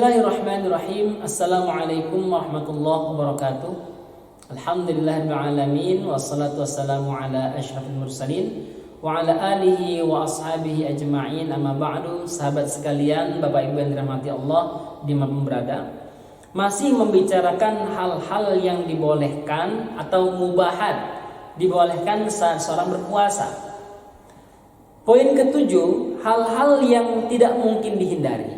Bismillahirrahmanirrahim. Assalamualaikum warahmatullahi wabarakatuh. Alhamdulillahirrahmanirrahim. Wassalatu wassalamu ala asyrafil mursalin wa ala alihi wa ashabihi ajma'in. Amma ba'du. Sahabat sekalian, Bapak Ibu yang dirahmati Allah dimanapun berada, masih membicarakan hal-hal yang dibolehkan atau mubahat, dibolehkan saat seorang berpuasa. Poin ketujuh, hal-hal yang tidak mungkin dihindari,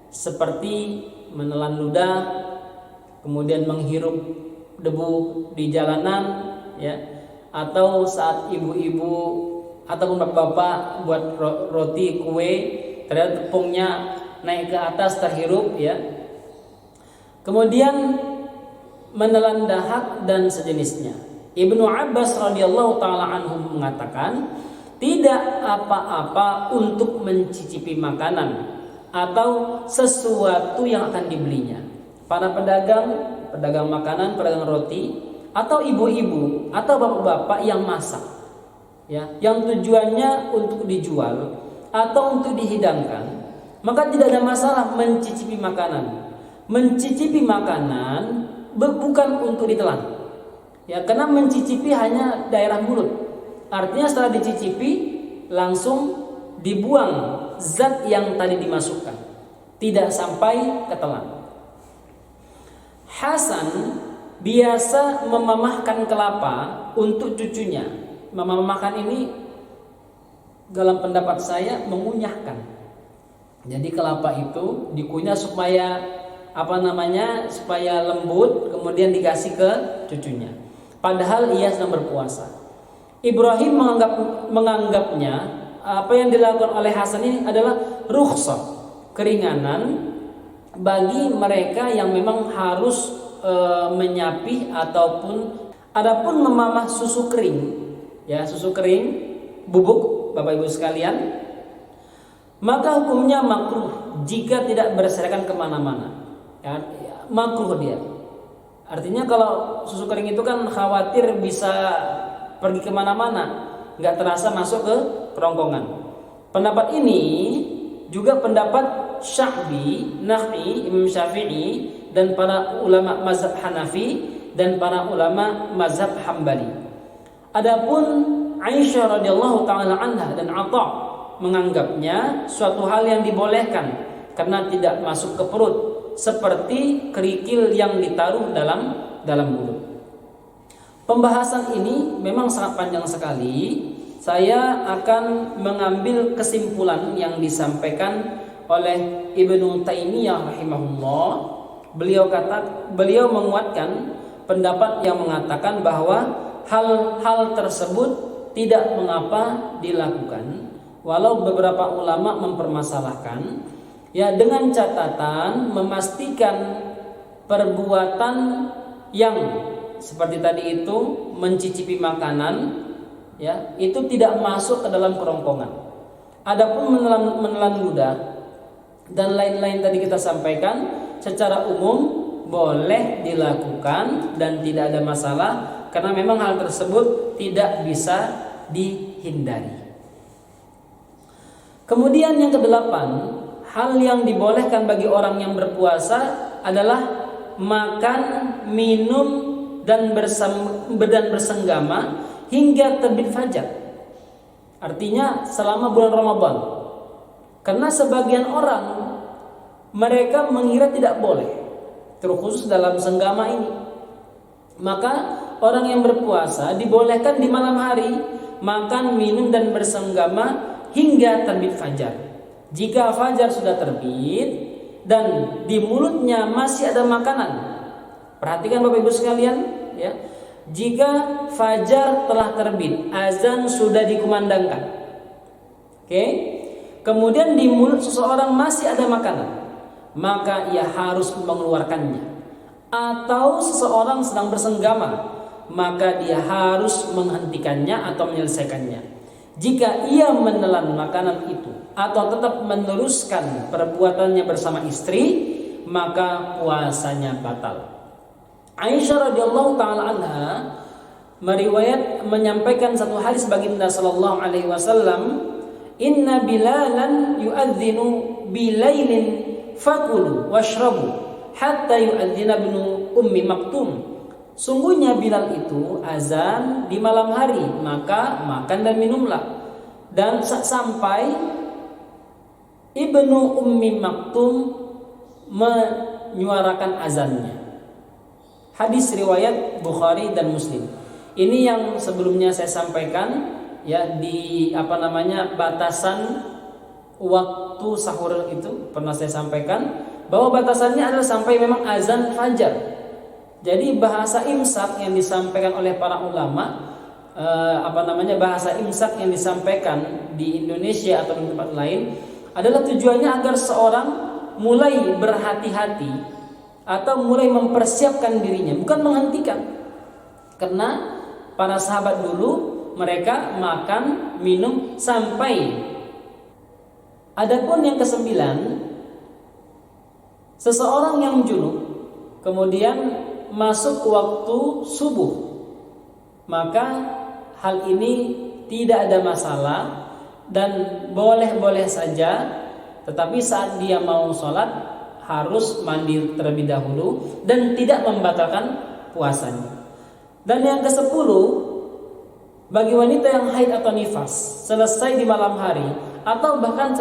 seperti menelan ludah, kemudian menghirup debu di jalanan, ya, atau saat ibu-ibu ataupun bapak-bapak buat roti kue, ternyata tepungnya naik ke atas terhirup, ya. Kemudian menelan dahak dan sejenisnya. Ibnu Abbas radhiyallahu taala anhu mengatakan, tidak apa-apa untuk mencicipi makanan atau sesuatu yang akan dibelinya. Para pedagang makanan, pedagang roti, atau ibu-ibu atau bapak-bapak yang masak, ya, yang tujuannya untuk dijual atau untuk dihidangkan, maka tidak ada masalah mencicipi makanan. Mencicipi makanan bukan untuk ditelan, ya, karena mencicipi hanya daerah mulut. Artinya setelah dicicipi langsung dibuang zat yang tadi dimasukkan, tidak sampai ketelan. Hasan biasa memamahkan kelapa untuk cucunya. Memamahkan ini dalam pendapat saya mengunyahkan. Jadi kelapa itu dikunyah supaya supaya lembut, kemudian dikasih ke cucunya. Padahal ia sedang berpuasa. Ibrahim menganggapnya apa yang dilakukan oleh Hasan ini adalah rukhsah, keringanan bagi mereka yang memang harus menyapih adapun memamah susu kering, ya, susu kering bubuk, Bapak Ibu sekalian, maka hukumnya makruh jika tidak berserakan kemana-mana, ya, makruh dia. Artinya kalau susu kering itu kan khawatir bisa pergi kemana-mana, nggak terasa masuk ke kerongkongan. Pendapat ini juga pendapat Sya'bi, Nakh'i, Imam Syafi'i, dan para ulama mazhab Hanafi dan para ulama mazhab Hambali. Adapun Aisyah radhiyallahu taala anha dan Atha menganggapnya suatu hal yang dibolehkan karena tidak masuk ke perut, seperti kerikil yang ditaruh dalam mulut. Pembahasan ini memang sangat panjang sekali. Saya akan mengambil kesimpulan yang disampaikan oleh Ibnu Taimiyah rahimahullah. Beliau menguatkan pendapat yang mengatakan bahwa hal-hal tersebut tidak mengapa dilakukan, walau beberapa ulama mempermasalahkan, ya, dengan catatan memastikan perbuatan yang seperti tadi itu mencicipi makanan, ya, itu tidak masuk ke dalam kerongkongan. Adapun menelan ludah dan lain-lain tadi kita sampaikan secara umum boleh dilakukan dan tidak ada masalah karena memang hal tersebut tidak bisa dihindari. Kemudian yang kedelapan, hal yang dibolehkan bagi orang yang berpuasa adalah makan, minum dan bersenggama hingga terbit fajar. Artinya selama bulan Ramadan. Karena sebagian orang mereka mengira tidak boleh, terkhusus dalam senggama ini. Maka orang yang berpuasa dibolehkan di malam hari makan, minum dan bersenggama hingga terbit fajar. Jika fajar sudah terbit dan di mulutnya masih ada makanan, perhatikan Bapak Ibu sekalian, ya. Jika fajar telah terbit, azan sudah dikumandangkan, oke, kemudian di mulut seseorang masih ada makanan, maka ia harus mengeluarkannya. Atau seseorang sedang bersenggama, maka dia harus menghentikannya atau menyelesaikannya. Jika ia menelan makanan itu atau tetap meneruskan perbuatannya bersama istri, maka puasanya batal. Aisyah radhiyallahu taala anha menyampaikan satu hadis baginda sallallahu alaihi wasallam, "Inna Bilalan yu'adzinu bilailin fakulu washrabu hatta yu'adzina ibnu ummi maktum. Sungguhnya Bilal itu azan di malam hari, maka makan dan minumlah, dan sampai Ibnu Ummi Maktum menyuarakan azannya. Hadis riwayat Bukhari dan Muslim. Ini yang sebelumnya saya sampaikan ya, di batasan waktu sahur itu pernah saya sampaikan bahwa batasannya adalah sampai memang azan fajar. Jadi bahasa imsak yang disampaikan oleh para ulama, bahasa imsak yang disampaikan di Indonesia atau di tempat lain adalah tujuannya agar seorang mulai berhati-hati atau mulai mempersiapkan dirinya, bukan menghentikan. Karena para sahabat dulu mereka makan, minum sampai. Adapun yang kesembilan, seseorang yang junub kemudian masuk waktu subuh, maka hal ini tidak ada masalah dan boleh-boleh saja, tetapi saat dia mau sholat harus mandi terlebih dahulu dan tidak membatalkan puasanya. Dan yang ke-10, bagi wanita yang haid atau nifas selesai di malam hari atau bahkan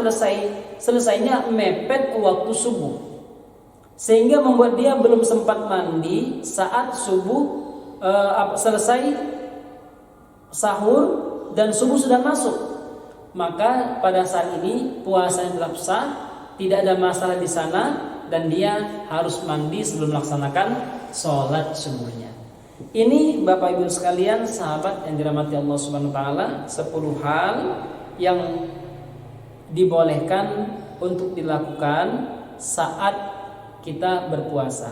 selesainya mepet waktu subuh, sehingga membuat dia belum sempat mandi saat subuh selesai sahur dan subuh sudah masuk, maka pada saat ini puasanya tetap sah, tidak ada masalah di sana, dan dia harus mandi sebelum melaksanakan sholat subuhnya. Ini Bapak Ibu sekalian, sahabat yang dirahmati Allah Subhanahu wa taala, 10 hal yang dibolehkan untuk dilakukan saat kita berpuasa.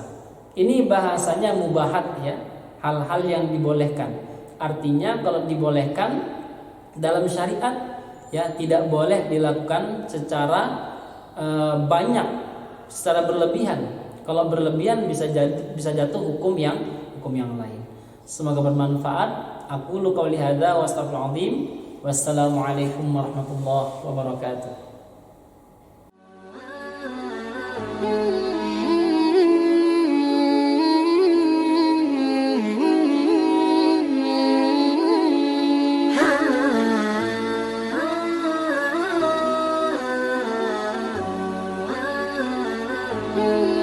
Ini bahasanya mubahat ya, hal-hal yang dibolehkan. Artinya kalau dibolehkan dalam syariat ya, tidak boleh dilakukan secara banyak, secara berlebihan. Kalau berlebihan bisa jatuh hukum yang lain. Semoga bermanfaat. Aku qouli hadza wa astaghfirullahaladzim. Wassalamualaikum warahmatullahi wabarakatuh. Hmm.